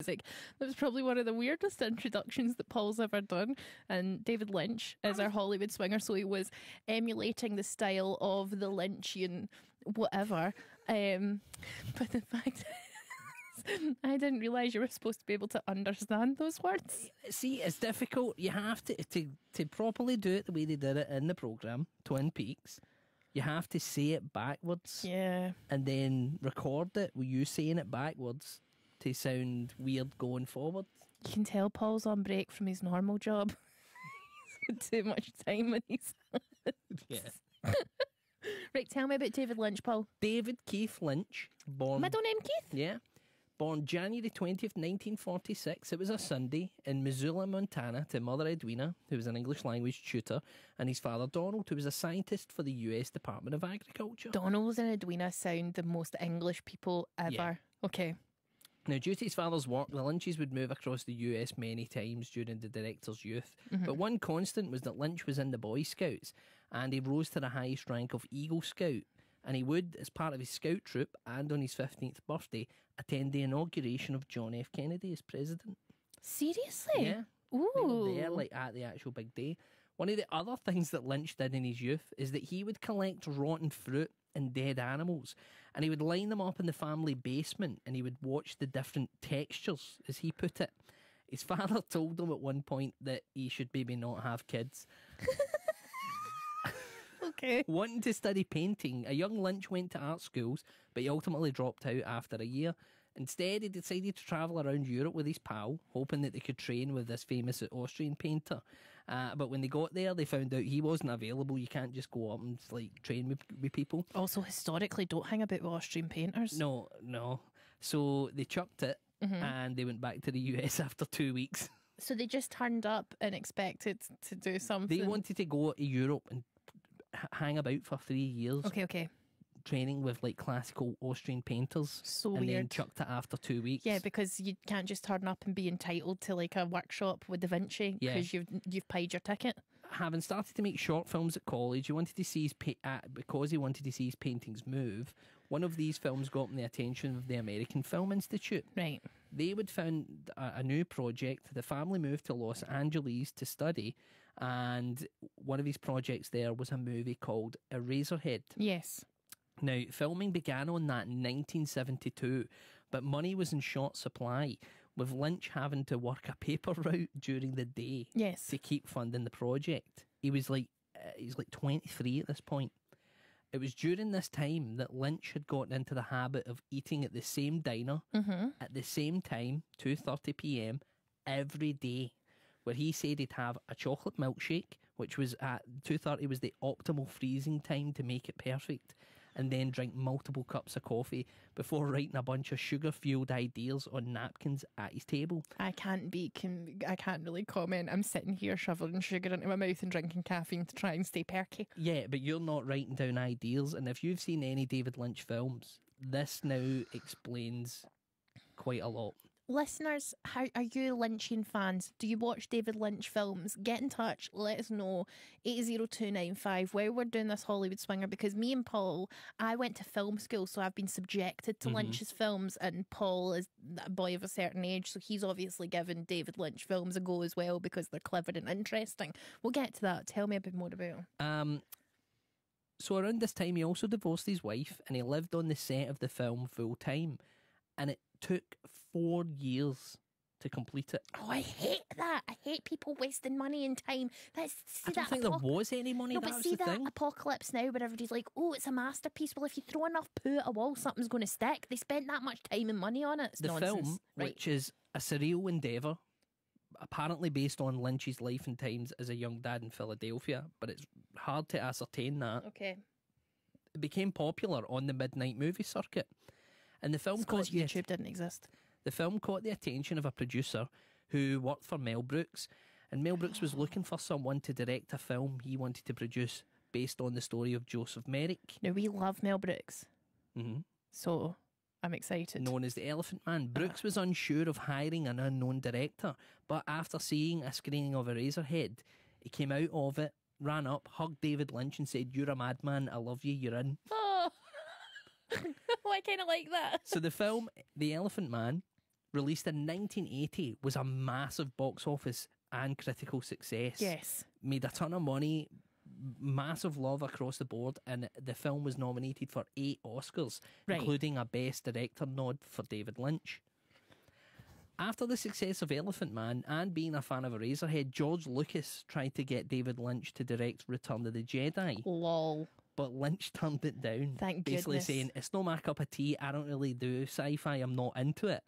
music. That was probably one of the weirdest introductions that Paul's ever done. And David Lynch is our Hollywood swinger, so he was emulating the style of the Lynchian whatever. But the fact I didn't realise you were supposed to be able to understand those words. See, it's difficult. You have to properly do it the way they did it in the programme, Twin Peaks. You have to say it backwards. Yeah. And then record it with you saying it backwards to sound weird going forward. You can tell Paul's on break from his normal job. He's got too much time on his hands. Yeah. Right, tell me about David Lynch, Paul. David Keith Lynch, born... Middle name Keith? Yeah. Born January 20th, 1946. It was a Sunday in Missoula, Montana, to Mother Edwina, who was an English language tutor, and his father Donald, who was a scientist for the US Department of Agriculture. Donald and Edwina sound the most English people ever. Yeah. Okay. Now, due to his father's work, the Lynches would move across the US many times during the director's youth. But one constant was that Lynch was in the Boy Scouts, and he rose to the highest rank of Eagle Scout. And he would, as part of his scout troop and on his 15th birthday, attend the inauguration of John F. Kennedy as president. Seriously? Yeah. Ooh. They were there, like, at the actual big day. One of the other things that Lynch did in his youth is that he would collect rotten fruit and dead animals, and he would line them up in the family basement, and he would watch the different textures, as he put it. His father told him at one point that he should maybe not have kids. Okay. Wanting to study painting, a young Lynch went to art schools, but he ultimately dropped out after a year. Instead, he decided to travel around Europe with his pal, hoping that they could train with this famous Austrian painter. But when they got there, they found out he wasn't available. You can't just go up and train with people. Also, historically, don't hang about with Austrian painters. No. So they chucked it, and they went back to the US after 2 weeks. So they just turned up and expected to do something. They wanted to go to Europe and hang about for 3 years. Okay. Training with classical Austrian painters. So and weird. Then chucked it after 2 weeks. Yeah, because you can't just turn up and be entitled to a workshop with Da Vinci because you've paid your ticket. Having started to make short films at college, he wanted to see because he wanted to see his paintings move. One of these films got him the attention of the American Film Institute. Right. They would found a new project. The family moved to Los Angeles to study, and one of his projects there was a movie called Eraserhead. Yes. Now, filming began on that in 1972, but money was in short supply, with Lynch having to work a paper route during the day to keep funding the project. He's 23 at this point. It was during this time that Lynch had gotten into the habit of eating at the same diner at the same time, 2:30 p.m, every day, where he said he'd have a chocolate milkshake, which was at 2:30 was the optimal freezing time to make it perfect, and then drink multiple cups of coffee before writing a bunch of sugar-fueled ideas on napkins at his table. I can't really comment. I'm sitting here shoveling sugar into my mouth and drinking caffeine to try and stay perky. Yeah, but you're not writing down ideas, and if you've seen any David Lynch films, this now explains quite a lot. Listeners, how are you Lynchian fans? Do you watch David Lynch films? Get in touch, let us know. 80295 while we're doing this Hollywood Swinger, because me and Paul, I went to film school, so I've been subjected to Lynch's films, and Paul is a boy of a certain age, so he's obviously given David Lynch films a go as well because they're clever and interesting. We'll get to that. Tell me a bit more about him. So around this time he also divorced his wife, and he lived on the set of the film full time, and it took 4 years to complete it. Oh, I hate that. I hate people wasting money and time. I don't think there was any money. No, that but was see the that thing. apocalypse now where everybody's like, oh, it's a masterpiece. Well, if you throw enough poo at a wall, something's going to stick. They spent that much time and money on it. It's the nonsense. film, Right. which is a surreal endeavour, apparently based on Lynch's life and times as a young dad in Philadelphia, but it's hard to ascertain that. Okay. It became popular on the midnight movie circuit. And the film because YouTube didn't exist. The film caught the attention of a producer who worked for Mel Brooks, and Mel Brooks was looking for someone to direct a film he wanted to produce based on the story of Joseph Merrick. Now, we love Mel Brooks. So I'm excited. Known as the Elephant Man. Brooks was unsure of hiring an unknown director, but after seeing a screening of Eraserhead, he came out of it, ran up, hugged David Lynch and said, "You're a madman, I love you, you're in." Oh, I kind of like that. So the film, The Elephant Man, released in 1980, was a massive box office and critical success. Yes. Made a ton of money, massive love across the board, and the film was nominated for 8 Oscars, including a Best Director nod for David Lynch. After the success of Elephant Man and being a fan of Eraserhead, George Lucas tried to get David Lynch to direct Return of the Jedi. Lol. But Lynch turned it down. Thank basically goodness. saying, it's not my cup of tea, I don't really do sci-fi, I'm not into it.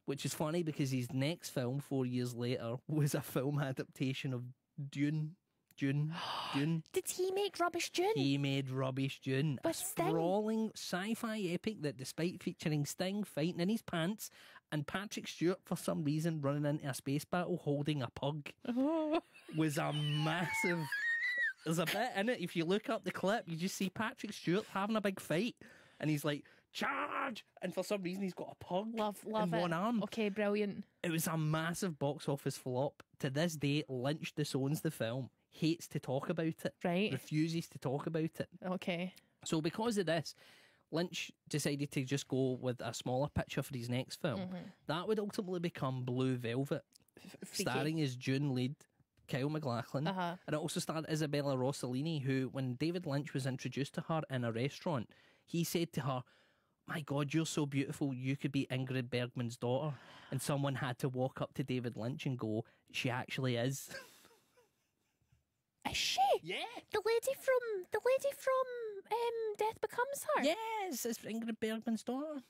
Which is funny because his next film, 4 years later, was a film adaptation of Dune. Did he make Rubbish Dune? He made Rubbish Dune. With a Sting? sprawling sci-fi epic that, despite featuring Sting fighting in his pants and Patrick Stewart for some reason running into a space battle holding a pug, was a massive... There's a bit in it, if you look up the clip, you just see Patrick Stewart having a big fight and he's like, charge! And for some reason he's got a pug love in one arm. Okay, brilliant. It was a massive box office flop. To this day, Lynch disowns the film, hates to talk about it, refuses to talk about it. Okay. So because of this, Lynch decided to just go with a smaller picture for his next film. That would ultimately become Blue Velvet, starring as June lead Kyle MacLachlan, and it also starred Isabella Rossellini, who, when David Lynch was introduced to her in a restaurant, he said to her, "My God, you're so beautiful, you could be Ingrid Bergman's daughter." And someone had to walk up to David Lynch and go, "She actually is." Is she? Yeah. The lady from Death Becomes Her? Yes, it's Ingrid Bergman's daughter.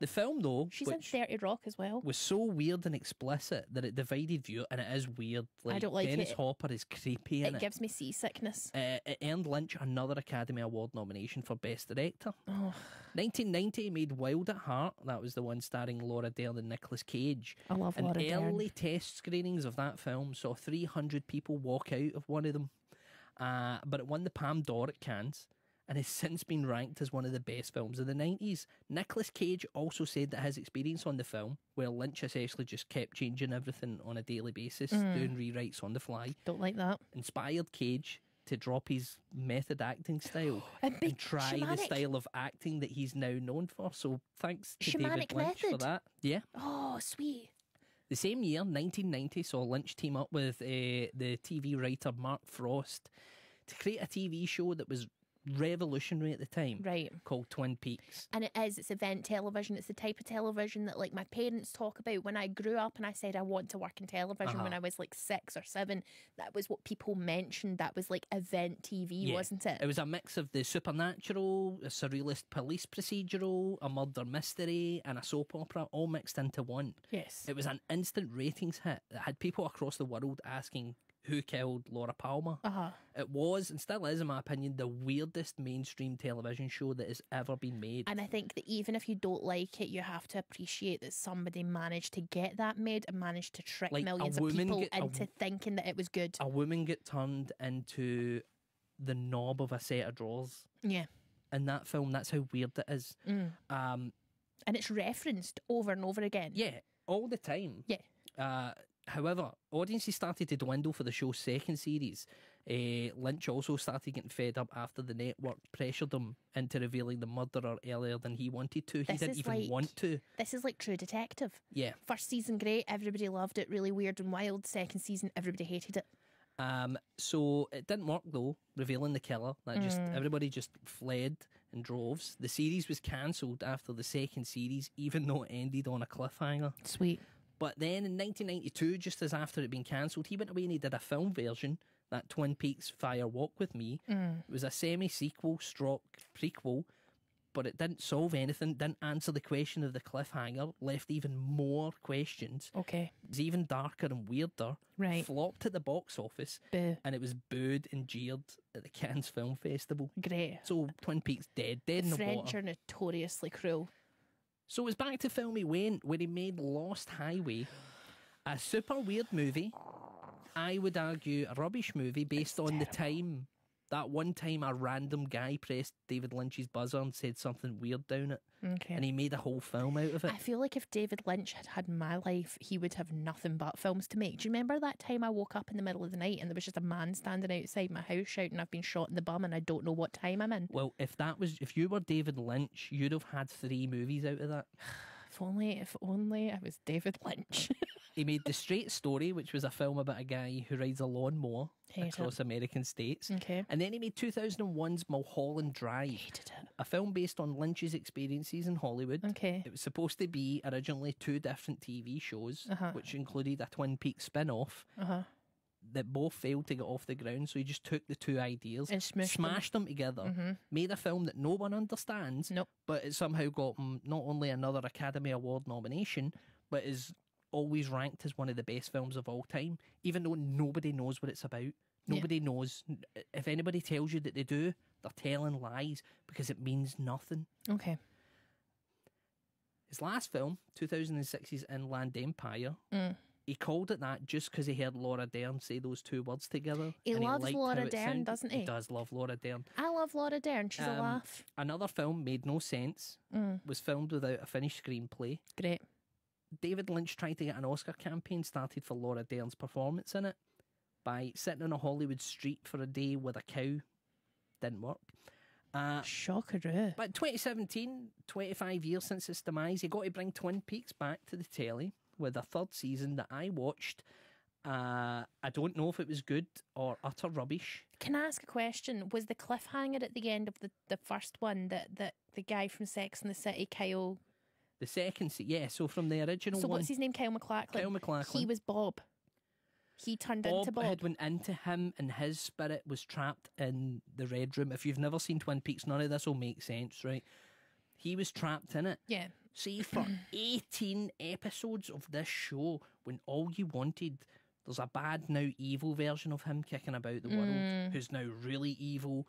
The film, though, she's in 30 Rock as well, was so weird and explicit that it divided view, and it is weird. Like, I don't like Dennis it. Hopper is creepy in it. It gives me seasickness. It earned Lynch another Academy Award nomination for Best Director. 1990 made Wild at Heart. That was the one starring Laura Dern and Nicolas Cage. I love and Laura Dern. Early test screenings of that film saw 300 people walk out of one of them. But it won the Palme d'Or at Cannes, and has since been ranked as one of the best films of the 90s. Nicolas Cage also said that his experience on the film, where Lynch essentially just kept changing everything on a daily basis, doing rewrites on the fly, don't like that, inspired Cage to drop his method acting style and try the style of acting that he's now known for. So thanks to David Lynch for that. Yeah. Oh, sweet. The same year, 1990, saw Lynch team up with the TV writer Mark Frost to create a TV show that was revolutionary at the time, called Twin Peaks. And it's event television. It's the type of television that, like, my parents talk about. When I grew up and I said I want to work in television when I was like 6 or 7, that was what people mentioned. That was like event TV, wasn't it? It was a mix of the supernatural, a surrealist police procedural, a murder mystery, and a soap opera, all mixed into one. Yes. It was an instant ratings hit that had people across the world asking who killed Laura Palmer. It was, and still is in my opinion, the weirdest mainstream television show that has ever been made. And I think that even if you don't like it, you have to appreciate that somebody managed to get that made and managed to trick millions of people into thinking that it was good. A woman get turned into the knob of a set of drawers. Yeah. In that film, that's how weird it is. And it's referenced over and over again. Yeah, all the time. Yeah. However, audiences started to dwindle for the show's second series. Lynch also started getting fed up after the network pressured him into revealing the murderer earlier than he wanted to. He didn't even want to. This is like True Detective. Yeah. First season, great. Everybody loved it. Really weird and wild. Second season, everybody hated it. So it didn't work though, revealing the killer. Everybody just fled in droves. The series was cancelled after the second series, even though it ended on a cliffhanger. Sweet. But then in 1992, just as after it had been cancelled, he went away and he did a film version, that Twin Peaks Fire Walk With Me. It was a semi-sequel stroke prequel, but it didn't solve anything, didn't answer the question of the cliffhanger, left even more questions. Okay. It was even darker and weirder. Right. Flopped at the box office. Boo. And it was booed and jeered at the Cannes Film Festival. Great. So Twin Peaks dead in the French water. are notoriously cruel. So it was back to film he went, where he made Lost Highway, a super weird movie. I would argue a rubbish movie based on the time. That one time a random guy pressed David Lynch's buzzer and said something weird down it. Okay. And he made a whole film out of it. I feel like if David Lynch had had my life, he would have nothing but films to make. Do you remember that time I woke up in the middle of the night and there was just a man standing outside my house shouting, "I've been shot in the bum and I don't know what time I'm in"? Well, if you were David Lynch, you'd have had 3 movies out of that. If only I was David Lynch. He made The Straight Story, which was a film about a guy who rides a lawnmower across American states. Okay. And then he made 2001's Mulholland Drive. Hated it. A film based on Lynch's experiences in Hollywood. Okay. It was supposed to be originally 2 different TV shows, which included a Twin Peaks spin-off that both failed to get off the ground. So he just took the 2 ideas and smashed them together, made a film that no one understands, but it somehow got not only another Academy Award nomination, but is always ranked as one of the best films of all time, even though nobody knows what it's about. Nobody knows. If anybody tells you that they do, they're telling lies, because it means nothing. Okay. His last film, 2006's Inland Empire, he called it that just because he heard Laura Dern say those 2 words together. He loves Laura Dern, doesn't he? He does love Laura Dern. I love Laura Dern. She's a laugh. Another film made no sense. Was filmed without a finished screenplay. Great. David Lynch tried to get an Oscar campaign started for Laura Dern's performance in it by sitting on a Hollywood street for a day with a cow. Didn't work. Shockeroo. But 2017, 25 years since its demise, he got to bring Twin Peaks back to the telly with a 3rd season that I watched. I don't know if it was good or utter rubbish. Can I ask a question? Was the cliffhanger at the end of the first one that the guy from Sex and the City, Kyle... The second, so from the original one... So what's his name? Kyle MacLachlan? Kyle MacLachlan. He was Bob. He turned into Bob. Bob had went into him and his spirit was trapped in the Red Room. If you've never seen Twin Peaks, none of this will make sense, right? He was trapped in it. Yeah. See, for 18 episodes of this show, when all you wanted... There's a bad, now evil version of him kicking about the world, who's now really evil.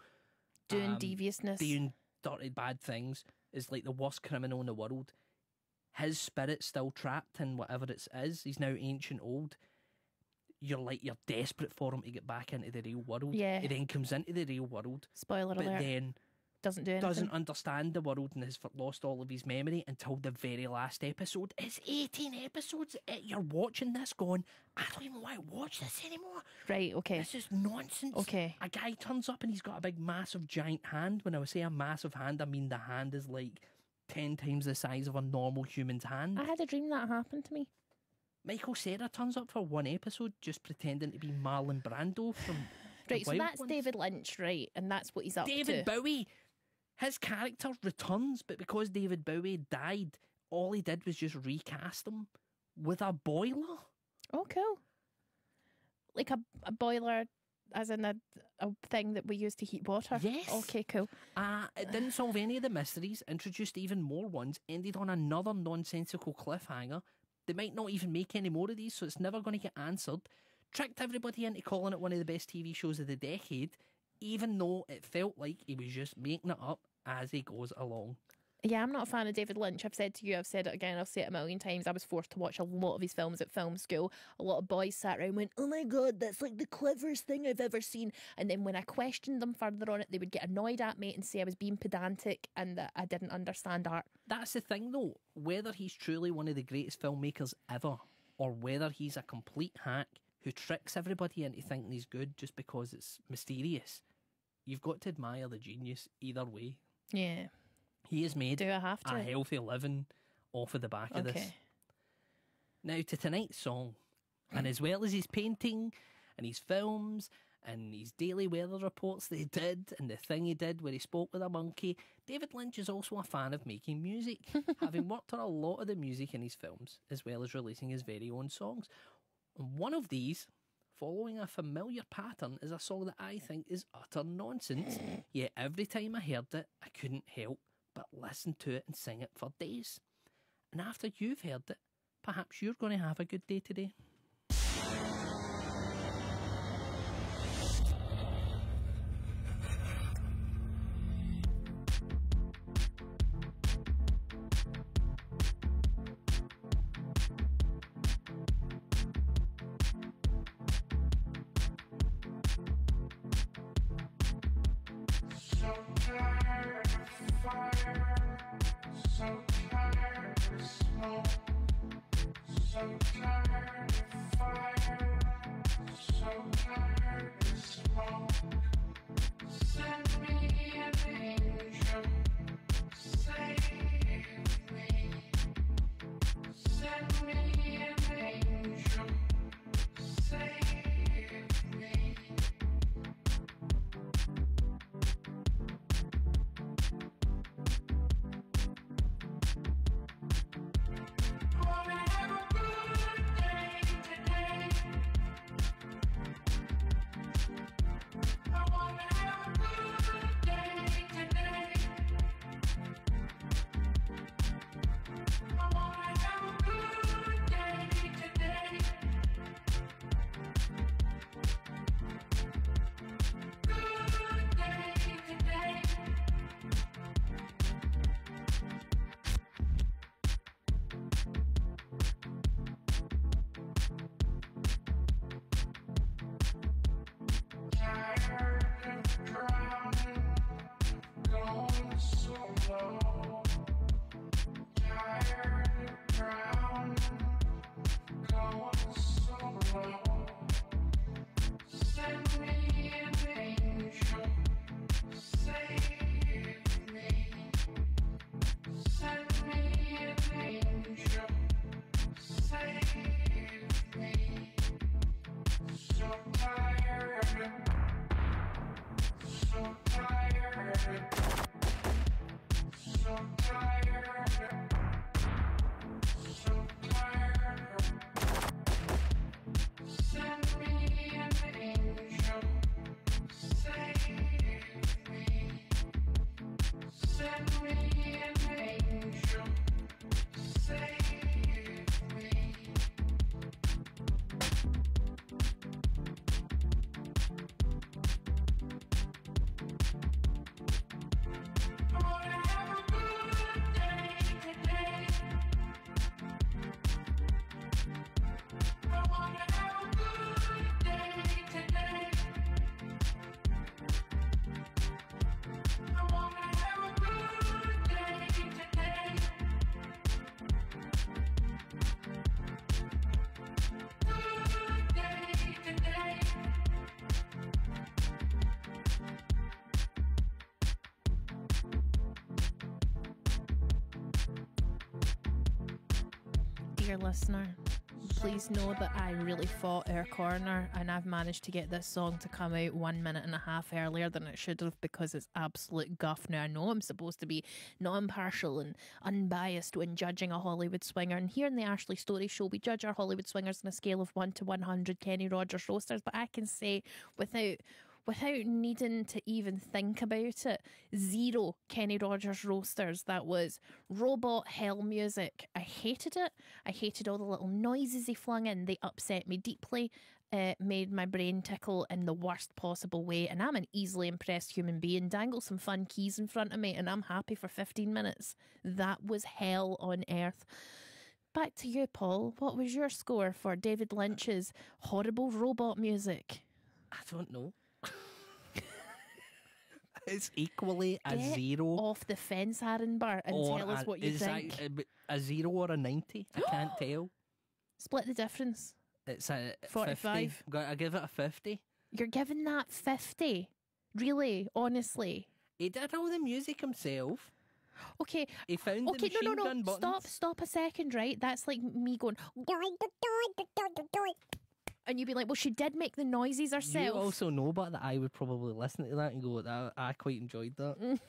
Doing deviousness. Doing dirty, bad things. Is like the worst criminal in the world. His spirit's still trapped in whatever it is. He's now ancient old. You're desperate for him to get back into the real world. Yeah. He then comes into the real world. Spoiler alert. But then doesn't understand the world and has lost all of his memory until the very last episode. It's 18 episodes. You're watching this going, I don't even want to watch this anymore. Right, okay. This is nonsense. Okay. A guy turns up and he's got a big, massive, giant hand. When I say a massive hand, I mean the hand is like 10 times the size of a normal human's hand. I had a dream that happened to me. Michael Cera turns up for 1 episode just pretending to be Marlon Brando from Right, so that's Ones. David Lynch, right? And that's what he's up David to. Bowie. His character returns, but because David Bowie died, all he did was just recast him with a boiler. Oh, cool. Like a boiler, as in a thing that we use to heat water? Yes. Okay, cool. It didn't solve any of the mysteries, introduced even more ones, ended on another nonsensical cliffhanger. They might not even make any more of these, so it's never going to get answered. Tricked everybody into calling it one of the best TV shows of the decade, even though it felt like he was just making it up as he goes along. Yeah, I'm not a fan of David Lynch. I've said to you, I've said it again, I'll say it a million times. I was forced to watch a lot of his films at film school. A lot of boys sat around and went, oh my God, that's like the cleverest thing I've ever seen. And then when I questioned them further on it, they would get annoyed at me and say I was being pedantic and that I didn't understand art. That's the thing though, whether he's truly one of the greatest filmmakers ever, or whether he's a complete hack who tricks everybody into thinking he's good just because it's mysterious, you've got to admire the genius either way. Yeah. He has made Do I have to? a healthy living off of the back of this. Now to tonight's song, and as well as his painting and his films and his daily weather reports that he did and the thing he did where he spoke with a monkey, David Lynch is also a fan of making music, having worked on a lot of the music in his films as well as releasing his very own songs. And one of these, following a familiar pattern, is a song that I think is utter nonsense, yet every time I heard it I couldn't help but listen to it and sing it for days. And after you've heard it, perhaps you're going to have a good day today. Dear listener, please know that I really fought our corner and I've managed to get this song to come out 1.5 minutes earlier than it should have because it's absolute guff. Now I know I'm supposed to be not impartial and unbiased when judging a Hollywood swinger, and here in the Ashley Storrie Show we judge our Hollywood swingers on a scale of 1 to 100 Kenny Rogers roasters, but I can say without needing to even think about it, 0 Kenny Rogers roasters. That was robot hell music. I hated it. I hated all the little noises he flung in. They upset me deeply. Made my brain tickle in the worst possible way, and I'm an easily impressed human being. Dangle some fun keys in front of me and I'm happy for 15 minutes. That was hell on earth. Back to you, Paul. What was your score for David Lynch's horrible robot music? I don't know. It's equally a Get 0 off the fence, Aaronbar, and tell us what you think. A 0 or a 90? I can't tell. Split the difference. It's a 45. 50. I give it a 50. You're giving that 50? Really? Honestly? He did all the music himself. Okay. He found the machine gun buttons. Stop a second, right? That's like me going... And you'd be like, well, she did make the noises herself. You also know, but that I would probably listen to that and go, I quite enjoyed that.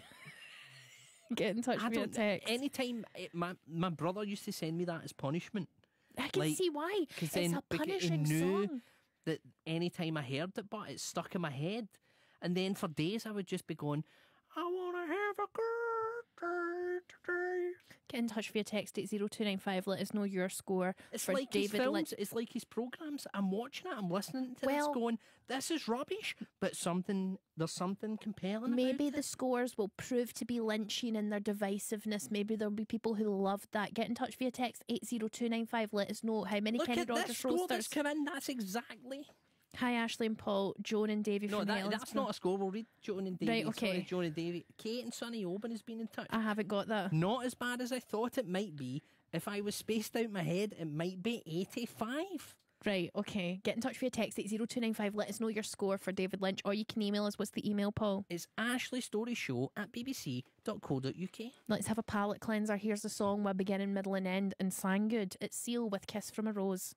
Get in touch with your text. Anytime, my brother used to send me that as punishment. I can see why. It's a punishing song. That anytime I heard it, but it stuck in my head. And then for days I would just be going, I want to have a good day today. Get in touch via text at 0295. Let us know your score. It's for like David his films. Lynch. It's like his programmes. I'm watching it. I'm listening to this going, this is rubbish. But there's something compelling Maybe about the scores will prove to be Lynchian in their divisiveness. Maybe there'll be people who loved that. Get in touch via text 80295. Let us know how many Kenny Rogers roasters. That's come in. That's exactly... Hi, Ashley and Paul. Joan and Davy from that's not a score. We'll read Joan and Davy. Right, okay. Sorry, Joan and Davy. Kate and Sonny Oban has been in touch. I haven't got that. Not as bad as I thought it might be. If I was spaced out my head, it might be 85. Right, okay. Get in touch via text 80295. Let us know your score for David Lynch, or you can email us. What's the email, Paul? It's ashleystorieshow@bbc.co.uk. Let's have a palate cleanser. Here's the song with beginning, middle and end, and sang good. It's Seal with Kiss from a Rose.